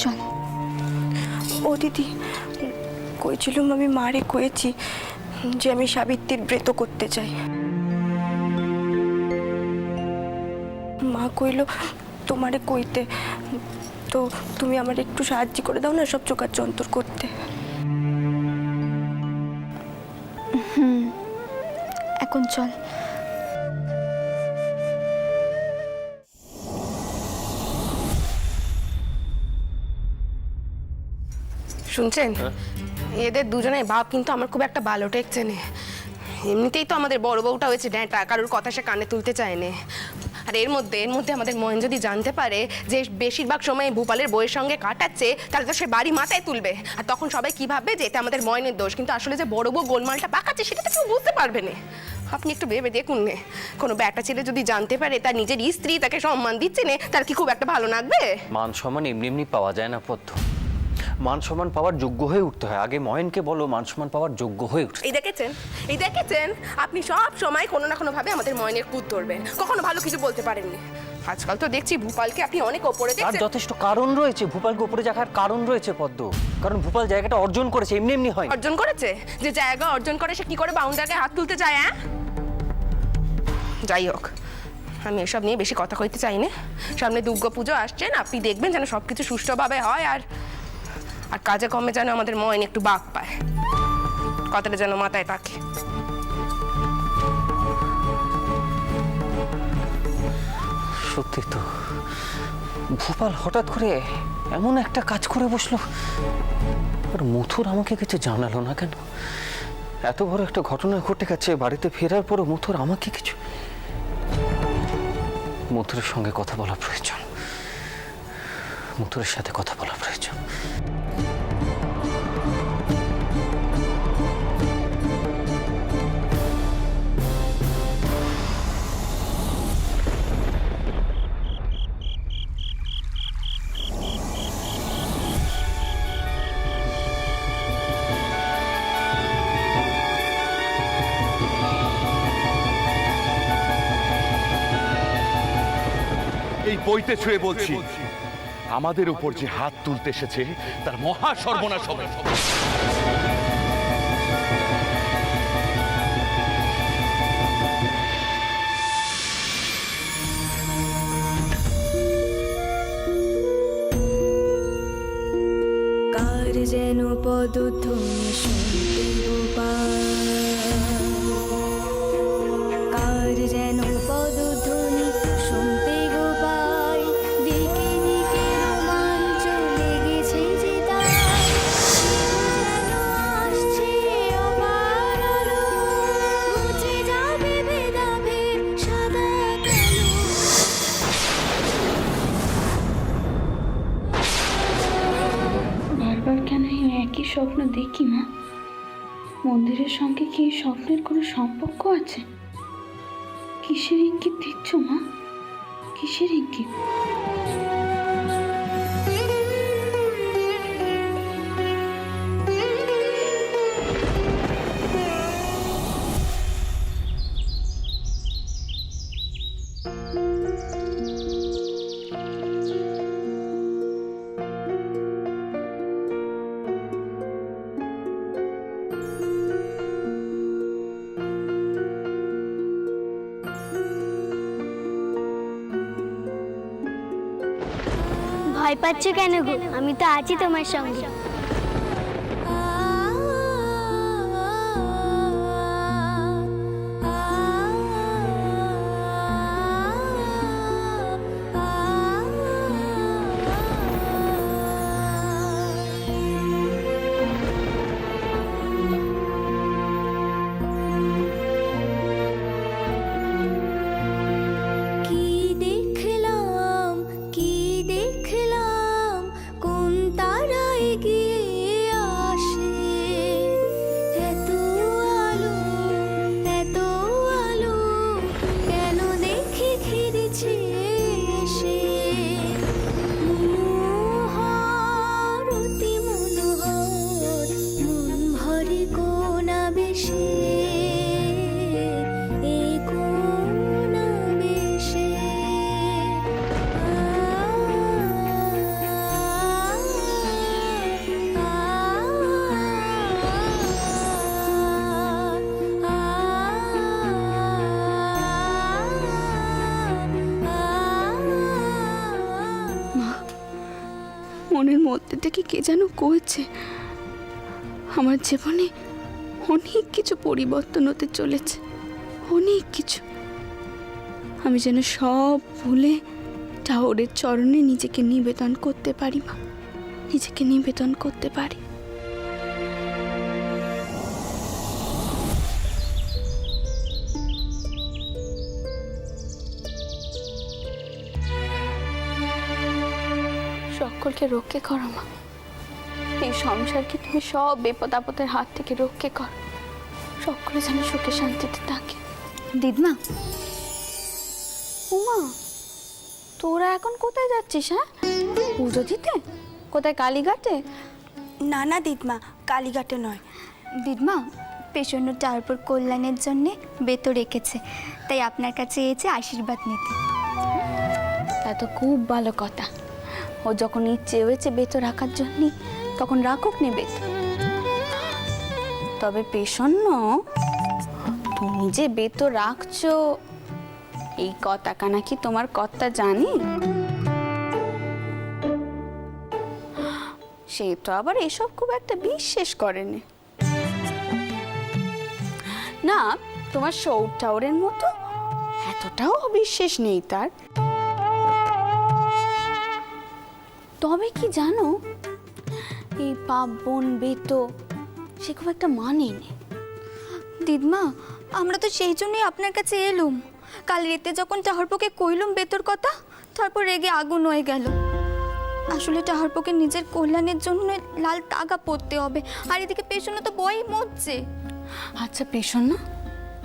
চল। ও দিদি, কইছিলুম আমি মারে কয়েছি যে আমি সাবিত্রীর ব্রত করতে চাই। মা কইল তোমারে কইতে, তো তুমি আমার একটু সাহায্য করে দাও না সব জোগাড় যন্ত্র করতে। এখন চল। শুনছেন, এদের দুজনের বাপ কিন্তু আমার খুব একটা ভালো ঠেকছে না। এমনিতেই তো আমাদের বড় বউটা হয়েছে ড্যাঁটা, কারোর কথা সে কানে তুলতে চায় না। আর এর মধ্যে আমাদের ময়ন যদি জানতে পারে যে বেশিরভাগ সময় ভূপালের বউয়ের সঙ্গে কাটাচ্ছে, তাহলে তো সে বাড়ি মাথায় তুলবে। আর তখন সবাই কি ভাববে যে এটা আমাদের ময়নের দোষ, কিন্তু আসলে যে বড় বউ গোলমালটা পাকাচ্ছে সেটা তো কেউ বুঝতে পারবে না। আপনি একটু ভেবে দেখুন নে, কোনো ব্যাটা ছেলে যদি জানতে পারে তার নিজের স্ত্রী তাকে সম্মান দিচ্ছে না, তার কি খুব একটা ভালো লাগবে? মান সম্মান এমনি এমনি পাওয়া যায় না পদ্ম। মান সম্মান পাওয়ার যোগ্য হয়ে উঠতে হয়। আগে ময়নকে বলো মান সম্মান পাওয়ার যোগ্য হয়ে উঠতে। এই দেখেছেন আপনি সব সময় কোনো না কোনো ভাবে আমাদের ময়নের কুদ ধরবেন, কখনো ভালো কিছু বলতে পারেননি। আজকাল তো দেখছি ভূপালকে আপনি অনেক ওপরে তার দেখছেন। যথেষ্ট কারণ রয়েছে, ভূপালকে উপরে রাখার কারণ রয়েছে পদ্ম। কারণ ভূপাল জায়গাটা অর্জন করেছে, এমনি এমনি হয়। অর্জন করেছে? যে জায়গা অর্জন করে সে কি করে বাউন্ডারকে হাত তুলতে চায়? হ্যাঁ, যাই হোক, আমি এসব নিয়ে বেশি কথা কইতে চাই না। সামনে দুর্গা পুজো আসছেন, আপনি দেখবেন যেন সবকিছু সুষ্ঠুভাবে হয়। আর আর কাজে কমে যেন আমাদের ময়ন একটু বাক পায়, কথাটা যেন মাথায় থাকে। সত্যি তো, ভূপাল হঠাৎ করে এমন একটা কাজ করে বসলো। আর মথুর আমাকে কিছু জানালো না কেন? এত বড় একটা ঘটনা ঘটে গেছে, বাড়িতে ফেরার পরও মথুর আমাকে কিছু। মথুরের সঙ্গে কথা বলা প্রয়োজন, মথুরের সাথে কথা বলা প্রয়োজন। এই বইতে ছুঁয়ে বলছি, আমাদের উপর যে হাত তুলতে এসেছে তার মহা সর্বনাশ হবে। কার যেন পদধ্বনি শুনতে কার যেন পদধ্বনি শুনতে গোপাল, দিকে দিকে রোমাঞ্চ লেগেছে যে তার, যেন আসছে অপার আলো, মুছে যাবে ভেদাভেদ সাদা কালো। বারবার কেন এই একই স্বপ্ন দেখি মা? মন্দিরের সঙ্গে কি এই স্বপ্নের কোনো সম্পর্ক আছে? কিসের ইঙ্গিত দিচ্ছ মা? কিসের ইঙ্গিত? ভয় পাচ্ছ কেন গো? আমি তো আছি তোমার সঙ্গে। কি দেখলাম, কি দেখলাম, কোন তারা এগিয়ে মনের মধ্যে থেকে কে যেন কয়েছে আমার জীবনে অনেক কিছু পরিবর্তন হতে চলেছে, অনেক কিছু। আমি যেন সব ভুলে ঠাকুরের চরণে নিজেকে নিবেদন করতে পারি মা, নিজেকে নিবেদন করতে পারি। সকলকে রক্ষে করো মা, এই সংসারকে তুমি সব বিপদ আপদের হাত থেকে রক্ষে করো, সকলে যেন সুখে শান্তিতে থাকে। দিদমা, উমা, তোরা এখন কোথায় যাচ্ছিস? হ্যাঁ, পুজো দিতে? কোথায়, কালীঘাটে? না না দিদমা, কালীঘাটে নয়। দিদমা পেছন্য তারপর কল্যাণের জন্যে বেতো রেখেছে, তাই আপনার কাছে এসেছে আশীর্বাদ নিতে। তা তো খুব ভালো কথা। ও যখন ইচ্ছে হয়েছে বেতো রাখার জন্য, তখন রাখুক নে বেতো। তবে পেছন্ন, তুমি যে বেতো রাখছো এই কথাটা নাকি তোমার কর্তা জানি? সে তো আবার এসব খুব একটা বিশ্বাস করেনি। না, তোমার সৌর ঠাউরের মতো এতটাও অবিশ্বাস নেই তার। তবে কি জানো, এই পার্বণ বেতো সে খুব একটা মানে নেই। দিদমা, আমরা তো সেই জন্যই আপনার কাছে এলুম। কাল রাতে যখন টাহারপোকে কইলুম বেতর কথা, তারপর রেগে আগুন হয়ে গেল। আসলে টাহারপোকে নিজের কল্যাণের জন্য লাল তাগা পরতে হবে, আর এদিকে পেছনে তো বই মরছে। আচ্ছা পেছন্ন,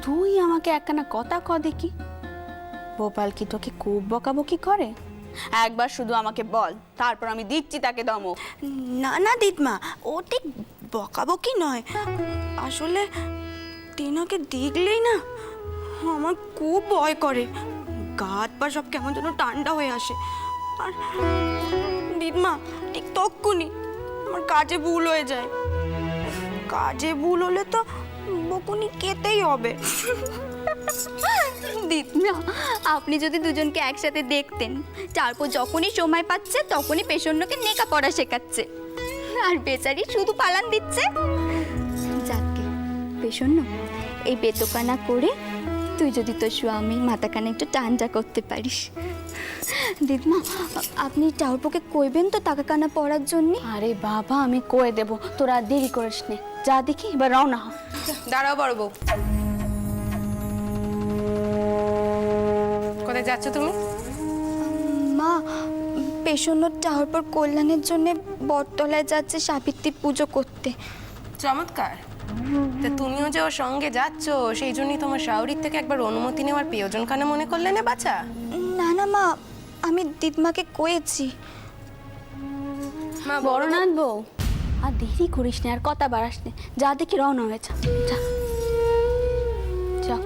তুই আমাকে একখানা কথা ক দেখি, গোপাল কি তোকে খুব বকাবকি করে? একবার শুধু আমাকে বল, তারপর আমি দিচ্ছি তাকে দমক। না না দিদমা, ও ঠিক বকাবকি নয়। আসলে টিনাকে দেখলেই না আমার খুব ভয় করে, গা হাত পা সব কেমন যেন ঠান্ডা হয়ে আসে। আর দিদমা ঠিক তক্ষুনি আমার কাজে ভুল হয়ে যায়। কাজে ভুল হলে তো বকুনি খেতেই হবে। দিদমা, আপনি যদি দুজনকে একসাথে দেখতেন, তারপর যখনই সময় পাচ্ছে তখনই পেছন্নকে নেকা পড়া শেখাচ্ছে, আর বেচারি শুধু পালান দিচ্ছে। যাকে পেছন্ন, এই বেতকানা করে তুই যদি তোর স্বামী মাথাখানে একটু টানটা করতে পারিস। দিদমা, আপনি টাউরপোকে কইবেন তো টাকা কানা পড়ার জন্যে? আরে বাবা, আমি কয়ে দেবো, তোরা আর দেরি করিস নে। যা দেখি এবার রওনা হ। দাঁড়াও বড় বউ, কোথায় যাচ্ছ তুমি? মা, পেছন্ন টাউরপোর কল্যাণের জন্যে বটতলায় যাচ্ছে সাবিত্রী পুজো করতে। চমৎকার। তা তুমিও যে ওর সঙ্গে যাচ্ছ, সেই জন্যই তোমার শাওরির থেকে একবার অনুমতি নেওয়ার প্রয়োজন কানা মনে করলে না বাচ্চা? না না মা, আমি দিদমাকে কয়েছি। মা বড় নাথ বউ, আর দেরি করিস নে, আর কথা বাড়াস নে। যা দেখি রওনা হয়েছে, যা যা।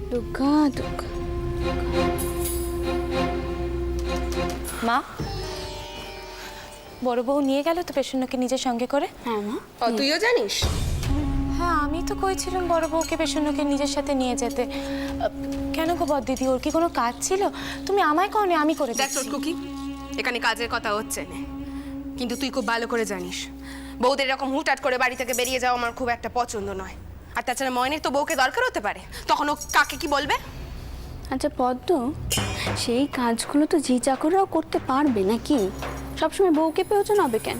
দুর্গা দুর্গা। মা, বড় বউ নিয়ে গেল তো পেছনকে নিজের সঙ্গে করে? হ্যাঁ মা। ও তুইও জানিস? হ্যাঁ, আমি তো কইছিলাম বড় বউকে পেছনকে নিজের সাথে নিয়ে যেতে। কেন গো বড়দিদি, ওর কি কোনো কাজ ছিল? তুমি আমায় কও না, আমি করে দেখ দিচ্ছি। ছোটকুকি, এখানে কাজের কথা হচ্ছে না, কিন্তু তুই খুব ভালো করে জানিস বউদের এরকম হুটহাট করে বাড়ি থেকে বেরিয়ে যাওয়া আমার খুব একটা পছন্দ নয়। আর তাছাড়া ময়নের তো বউকে দরকার হতে পারে, তখন ও কাকে কি বলবে? আচ্ছা পদ্ম, সেই কাজগুলো তো জি চাকররাও করতে পারবে নাকি? সবসময় বউকে প্রয়োজন হবে কেন?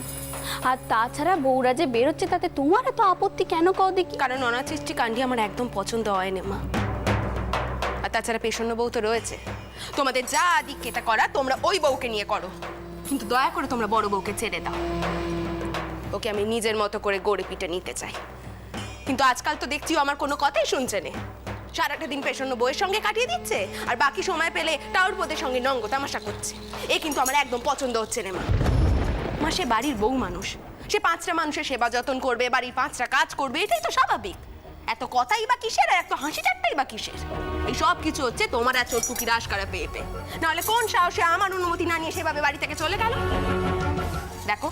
আর তাছাড়া বউরা যে বেরোচ্ছে তাতে তোমার এত আপত্তি কেন কও দেখি? কারণ অনাচিষ্টি কাণ্ডি আমার একদম পছন্দ হয় না মা। আর তাছাড়া পেছন্ন বউ তো রয়েছে, তোমাদের যা দিক এটা করা তোমরা ওই বউকে নিয়ে করো, কিন্তু দয়া করে তোমরা বড় বউকে ছেড়ে দাও। ওকে আমি নিজের মতো করে গড়ে পিটে নিতে চাই, কিন্তু আজকাল তো দেখছি ও আমার কোনো কথাই শুনছে না। সারাটা দিন পেছন্ন বউয়ের সঙ্গে কাটিয়ে দিচ্ছে, আর বাকি সময় পেলে টাউরপোদের সঙ্গে নঙ্গ তামাশা করছে। এ কিন্তু আমার একদম পছন্দ হচ্ছে না মা। মা, সে বাড়ির বউ মানুষ, সে 5টা মানুষের সেবা যত্ন করবে, বাড়ির 5টা কাজ করবে, এটাই তো স্বাভাবিক। এত কথাই বা কিসের, আর এত হাসি ঠাট্টাই বা কিসের? এই সব কিছু হচ্ছে তোমার আর চোরটুকির আশকারা পেয়ে পেয়ে। নাহলে কোন সাহসে আমার অনুমতি না নিয়ে সেভাবে বাড়ি থেকে চলে গেল? দেখো,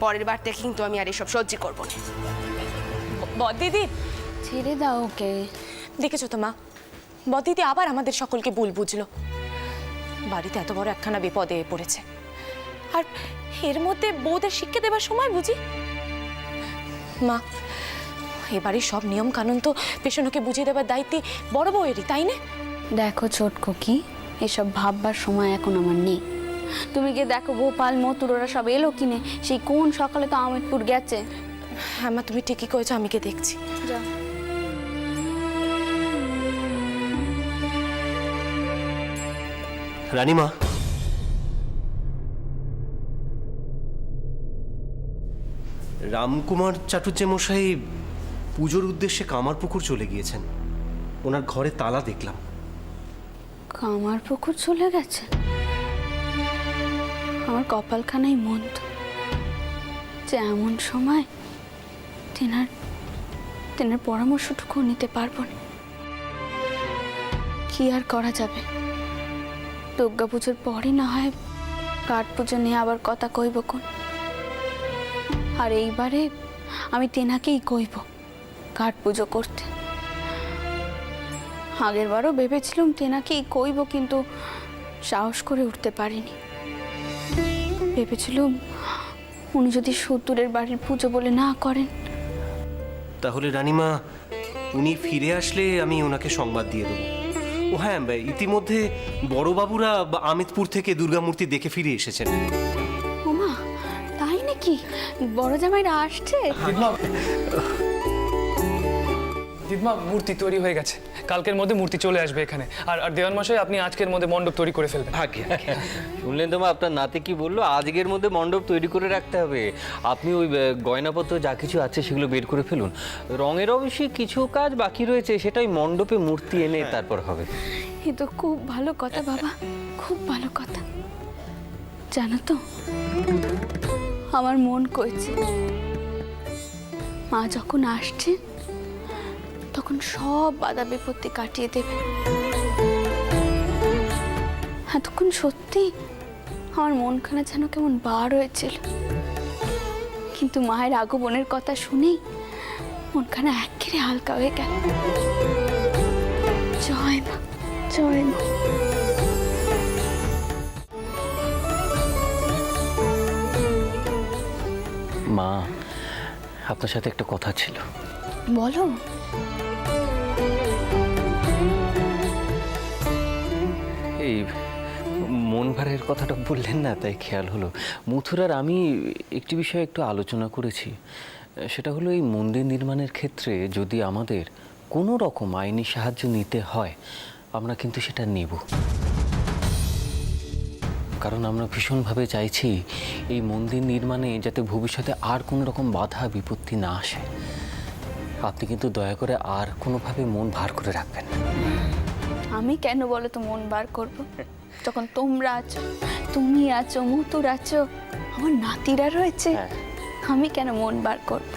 পরের বার থেকে কিন্তু আমি আর এসব সহ্য করবো না। বড়দিদি, ছেড়ে দাও ওকে। দেখেছো তো মা, বড়দিদি আবার আমাদের সকলকে ভুল বুঝলো। বাড়িতে এত বড় একখানা বিপদে পড়েছে, আর এর মধ্যে বউদের শিক্ষা দেবার সময় বুঝি? মা, এবারে সব নিয়ম কানুন তো পেছনকে বুঝিয়ে দেবার দায়িত্বে বড় বউয়েরই, তাই না? দেখো ছোটকো, কি এসব ভাববার সময় এখন আমার নেই। তুমি গিয়ে দেখো গোপাল মতুর ওরা সব এলো কিনে, সেই কোন সকালে তো আহমেদপুর গেছে। হ্যাঁ মা, তুমি ঠিকই করেছো, আমি গিয়ে দেখছি। যাও। রানীমা, রামকুমার চাটুর্যে মশাই পুজোর উদ্দেশ্যে কামারপুকুর চলে গিয়েছেন। ওনার ঘরে তালা দেখলাম। কামারপুকুর চলে গেছে? আমার কপালখানাই মন্দ যে এমন সময় তেনার পরামর্শটুকু নিতে পারবো না। কি আর করা যাবে, দুর্গা পুজোর পরই না হয় কাঠ পুজো নিয়ে আবার কথা কইব কোন। আর এইবারে আমি তেনাকেই কইব কাঠ পুজো করতে। আগের বারও ভেবেছিলাম তেনাকেই কইব, কিন্তু সাহস করে উঠতে পারিনি। ভেবেছিলাম উনি যদি সত্তরের বাড়ির পুজো বলে না করেন। তাহলে রানীমা, উনি ফিরে আসলে আমি ওনাকে সংবাদ দিয়ে দেবো। ও হ্যাঁ, ইতিমধ্যে বড়বাবুরা আমিতপুর থেকে দুর্গামূর্তি দেখে ফিরে এসেছেন। ওমা, তাই নাকি? বড় জামাইরা আসছে? দিদমা, মূর্তি তৈরি হয়ে গেছে, কালকের মধ্যে মূর্তি চলে আসবে এখানে। আর দেওয়ান মশাই, আপনি আজকের মধ্যে মণ্ডপ তৈরি করে ফেলবেন। শুনলেন তো মা, আপনার নাতি কি বললো? আজকের মধ্যে মণ্ডপ তৈরি করে রাখতে হবে। আপনি ওই গয়নাপত্র যা কিছু আছে সেগুলো বের করে ফেলুন। রঙের অবশ্যই কিছু কাজ বাকি রয়েছে, সেটাই মণ্ডপে মূর্তি এনে তারপর হবে। এ তো খুব ভালো কথা বাবা, খুব ভালো কথা। জানো তো, আমার মন কইছে মা যখন আসছে তখন সব বাধা বিপত্তি কাটিয়ে দেবে। এতক্ষণ সত্যি আমার মনখানা যেন কেমন বার হয়েছিল, কিন্তু মায়ের আগমনের কথা শুনেই মনখানা একেবারে হালকা হয়ে গেল। জয় মা, জয় মা। মা, আপনার সাথে একটা কথা ছিল। বলো। এই মন ভারের কথাটা বললেন না, তাই খেয়াল হলো। মথুরার আমি একটি বিষয়ে একটু আলোচনা করেছি। সেটা হলো এই মন্দির নির্মাণের ক্ষেত্রে যদি আমাদের কোনো রকম আইনি সাহায্য নিতে হয়, আমরা কিন্তু সেটা নেব। কারণ আমরা ভীষণভাবে চাইছি এই মন্দির নির্মাণে যাতে ভবিষ্যতে আর কোনো রকম বাধা বিপত্তি না আসে। আপনি কিন্তু দয়া করে আর কোনোভাবে মন ভার করে রাখবেন না। আমি কেন বলো তো মন বার করব, যখন তোমরা আছো, তুমি আছো, মতুর আছো, আমার নাতিরা রয়েছে। আমি কেন মন বার করব?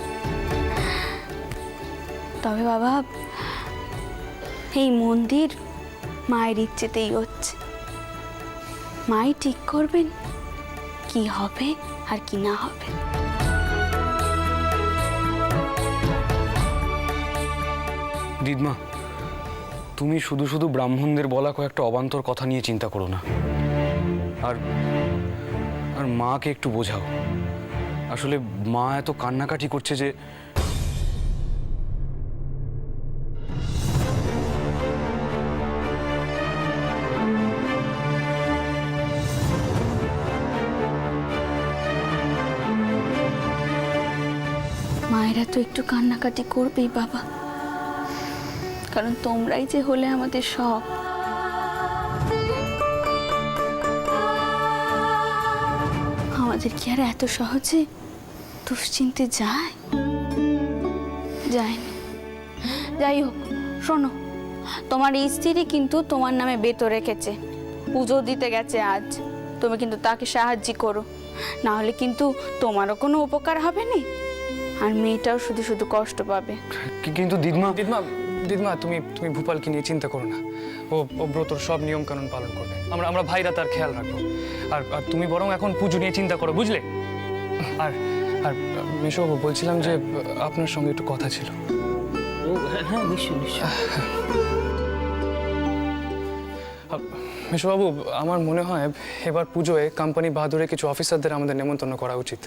তবে বাবা, এই মন্দির মায়ের ইচ্ছেতেই হচ্ছে। মাই ঠিক করবেন কি হবে আর কি না হবে। দিদমা, তুমি শুধু শুধু ব্রাহ্মণদের বলা কয়েকটা অবান্তর কথা নিয়ে চিন্তা করো না। আর আর মাকে একটু বোঝাও। আসলে মা এত কান্নাকাটি করছে যে মায়েরা তো একটু কান্নাকাটি করবেই বাবা, কারণ তোমরাই যে হলে আমাদের সব। আমাদের কি আর এত সহজে দুশ্চিন্তে যায়? যায় না। যাই হোক, শোনো, তোমার স্ত্রী কিন্তু তোমার নামে বেতো রেখেছে, পুজো দিতে গেছে আজ। তুমি কিন্তু তাকে সাহায্য করো, না হলে কিন্তু তোমারও কোনো উপকার হবে না, আর মেয়েটাও শুধু শুধু কষ্ট পাবে। কিন্তু দিদমা দিদমা দিদমা তুমি তুমি ভূপালকে নিয়ে চিন্তা করো না। ও ব্রতর সব নিয়ম কানুন পালন করবে। আমরা ভাইরা তার খেয়াল রাখবো। আর তুমি বরং এখন পুজো নিয়ে চিন্তা করো, বুঝলে? আর আর মেশোবাবু, বলছিলাম যে আপনার সঙ্গে একটু কথা ছিল। হ্যাঁ, নিশ্চয়ই নিশ্চয়ই। মেশবাবু, আমার মনে হয় এবার পুজোয় কোম্পানি বাহাদুরে কিছু অফিসারদের আমাদের নেমন্তন্ন করা উচিত।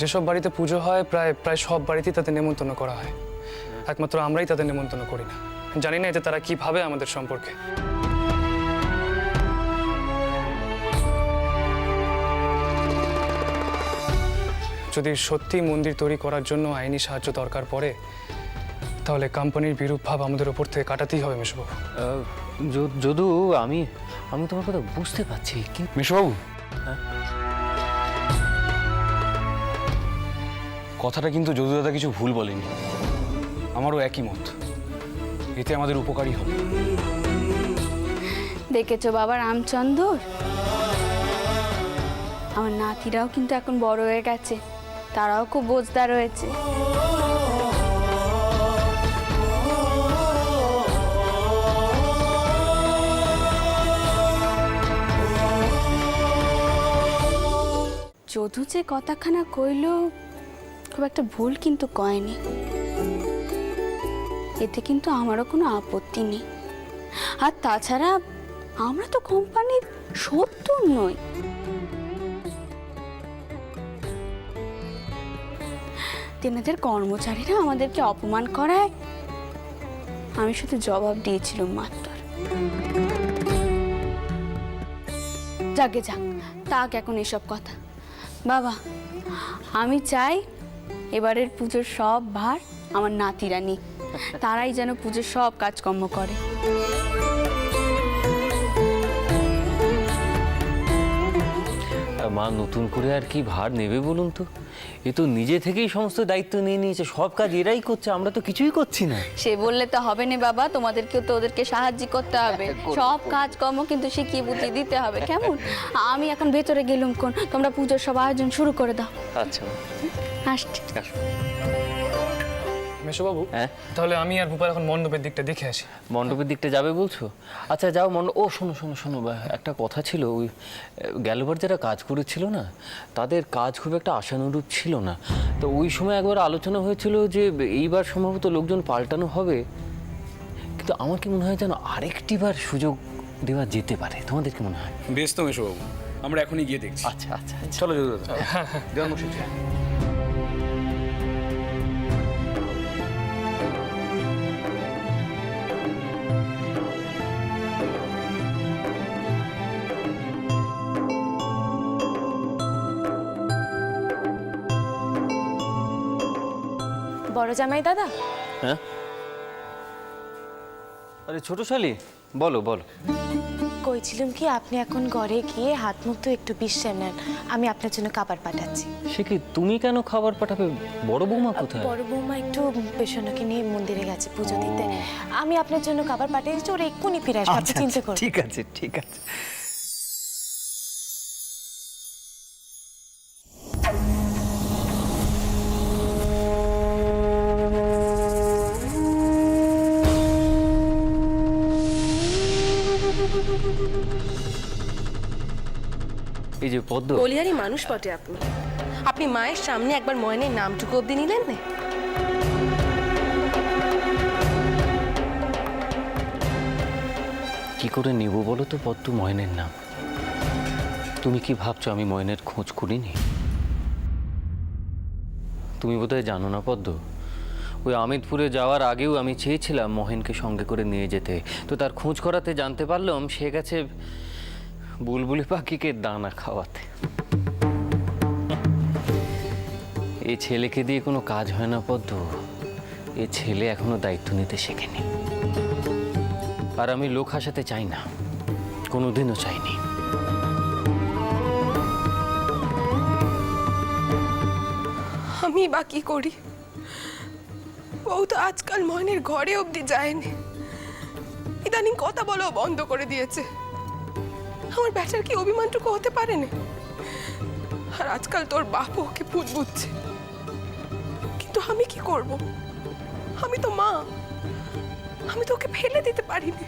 যেসব বাড়িতে পুজো হয় প্রায় প্রায় সব বাড়িতেই তাদের নেমন্তন্ন করা হয়, একমাত্র আমরাই তাদের নেমন্তন্ন করি না। জানি না এতে তারা কি ভাবে আমাদের সম্পর্কে। যদি সত্যি মন্দির তৈরি করার জন্য আইনি সাহায্য দরকার পড়ে, তাহলে কোম্পানির বিরূপ ভাব আমাদের ওপর থেকে কাটাতেই হবে মেশবাবু। যদু, আমি আমি তোমার কথা বুঝতে পারছি, কিন্তু মেশবাবু, কথাটা কিন্তু যদু দাদা কিছু ভুল বলেনি। আমারও একই মত, এতে আমাদের উপকারী হবে। দেখেছো বাবা রামচন্দ্র, আমার নাতিরাও কিন্তু এখন বড় হয়ে গেছে, তারাও খুব বোঝদার হয়েছে। যদু যে কথাখানা কইল খুব একটা ভুল কিন্তু কয়নি, এতে কিন্তু আমারও কোনো আপত্তি নেই। আর তাছাড়া আমরা তো কোম্পানির শত্রু নই। তেনাদের কর্মচারীরা আমাদেরকে অপমান করায় আমি শুধু জবাব দিয়েছিলাম মাত্র। যাকে যাক, তাক এখন এসব কথা। বাবা, আমি চাই এবারের পুজোর সব ভার আমার নাতিরা নিক, তারাই যেন পুজোর সব কাজকর্ম করে। মা নতুন করে আর কি ভার নেবে বলুন তো? এ তো নিজে থেকেই সমস্ত দায়িত্ব নিয়ে নিয়েছে, সব কাজ এরাই করছে, আমরা তো কিছুই করছি না। সে বললে তো হবে না বাবা, তোমাদেরকেও তো ওদেরকে সাহায্য করতে হবে, সব কাজকর্ম কিন্তু শিখিয়ে বুঝিয়ে দিতে হবে, কেমন? আমি এখন ভেতরে গেলুম কোন, তোমরা পুজোর সব আয়োজন শুরু করে দাও। আচ্ছা আসছি। মেশবাবু, হ্যাঁ? তাহলে আমি আর ভূপাল এখন মণ্ডপের দিকটা দেখে আসি। মণ্ডপের দিকটা যাবে বলছো? আচ্ছা যাও মণ্ডপ। ও শোনো শোনো শোনো, একটা কথা ছিল, ওই গেলবার যারা কাজ করেছিল না, তাদের কাজ খুব একটা আশানুরূপ ছিল না। তো ওই সময় একবার আলোচনা হয়েছিল যে এইবার সম্ভবত লোকজন পাল্টানো হবে, কিন্তু আমার কি মনে হয় যেন আরেকটিবার সুযোগ দেওয়া যেতে পারে। তোমাদের কি মনে হয়? বেশ তো মেশবাবু, আমরা এখনই গিয়ে দেখছি। আচ্ছা আচ্ছা চলো যদু দাদা, দেওয়ান মশাই। বড় জামাই দাদা, হ্যাঁ? আরে ছোট শালি, বলো বলো। কইছিলাম কি আপনি এখন ঘরে গিয়ে হাত মুখ তো একটু বিশ্রাম নেন, আমি আপনার জন্য খাবার পাঠাচ্ছি। সে কি, তুমি কেন খাবার পাঠাবে? বড় বৌমা কোথায়? বড় বৌমা একটু পেশনকে নিয়ে মন্দিরে গেছে পুজো দিতে, আমি আপনার জন্য খাবার পাঠিয়েছি, ওরা এক্ষুনি ফিরে আসবে, আপনি চিন্তা করুন। ঠিক আছে ঠিক আছে। এই যে পদ্ম, বলিয়ারই মানুষ বটে আপনি। আপনি মায়ের সামনে একবার ময়নের নামটুকু অব্দি নিলেন না। কি করে নেব বলো তো পদ্ম ময়নের নাম? তুমি কি ভাবছো আমি ময়নের খোঁজ করিনি? তুমি বোধহয় জানো না পদ্ম, ওই আমিদপুরে যাওয়ার আগেও আমি চেয়েছিলাম মহেনকে সঙ্গে করে নিয়ে যেতে, তো তার খোঁজ করাতে জানতে পারলাম সে গেছে বুলবুলি পাখিকে দানা খাওয়াতে। এই ছেলেকে দিয়ে কোনো কাজ হয় না পদ্ম, এ ছেলে এখনো দায়িত্ব নিতে শেখেনি। আর আমি লোক হাসাতে চাই না, কোনোদিনও চাইনি। আমি বা কি করি? বউ তো আজকাল ময়নের ঘরে অব্দি যায়নি, ইদানিং কথা বলাও বন্ধ করে দিয়েছে। আমার বেচার কি অভিমানটুকু হতে পারে না? আর আজকাল তোর বাপ ওকে ভূত বুঝছে, কিন্তু আমি কি করব? আমি তো মা, আমি তো ওকে ফেলে দিতে পারিনি।